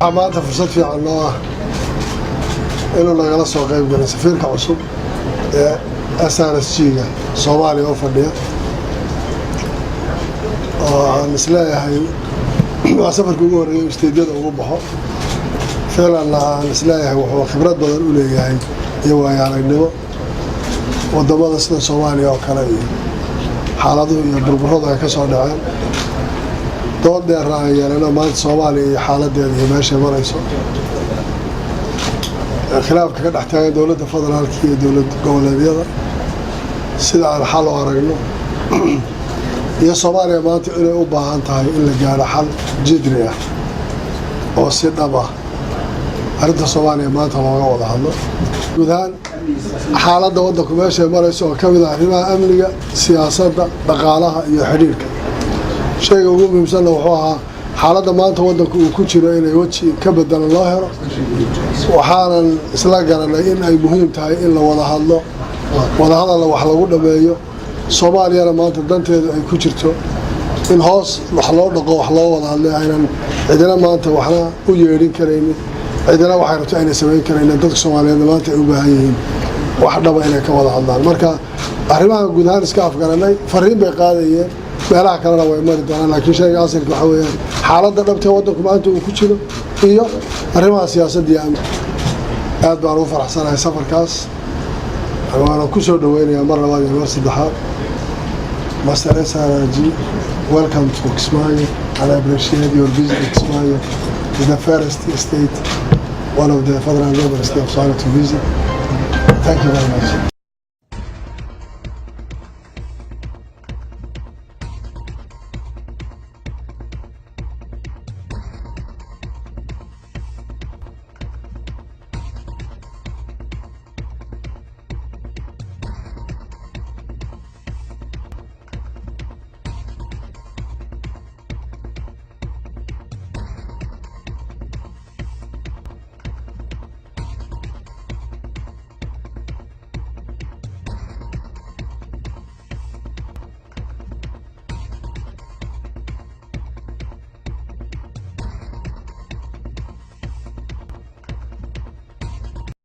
maanta fursad fiican noo ah inuu nagala soo qayb galay safiirka cusub ee SRSG-ga Soomaaliya oo fadhiya oo aan isleeyahay waa safarka ugu horeeyay isteediyada ugu baxo ficlan aan isleeyahay wuxuu khibrad badan u leeyahay iyo waayo-aragnimo wadamada sida Soomaaliya oo kale iyo xaaladaha iyo burburada ay ka soo dhaceen dood dheer aan yeelano maanta Soomaaliya iyo xaaladeeda iyo meesha marayso khilaafka ka dhex taagan dowladda federaalka iyo dowladda goboleedyada sida aan xal u aragno iyo Soomaaliya maanta inay u baahan tahay in la gaaro xal jidri ah oo si dhab ah arrinta Soomaaliya maanta looga wada hadlo guud ahaan xaaladda waddanku meesha marayso oo ka mid ah arrimaha amniga siyaasadda dhaqaalaha iyo xiriirka shayga ugu muhiimsan wuxuu ahaa xaaladda maanta waddanku uu ku jiro inay waji ka bedelan loo helo waxaanan isla garanay in ay muhiim tahay in la wada hadlo wadahadalla wax lagu dhameeyo Soomaaliyana maanta danteedu ay ku jirto in hoos wax loo dhaqo wax loo wada hadlo aynan cidina maanta waxna u yeedhin karaynin cidina waxay rabto inay sameyn karaynin dadka Soomaaliyeed maanta ay u baahan yihiin wax dhaba inay ka wada hadlaan marka arrimaha guud ahaan iska afgaranay fariin bay qaadayeen meelaha kalena way mari doonaan laakiin shayga asalka waxa weeyaan xaaladda dhabta waddanku maanta uu ku jiro iyo arrimaha siyaasadda iyo amniga aad baan ugu faraxsanahay safarkaas waana ku soo dhaweynayaa mar labaad iyo mar saddexaad Master SRG, welcome to Kismaayo and I appreciate your visit to Kismaayo. It's the fairest state, one of the federal government states to visit. Thank you very much.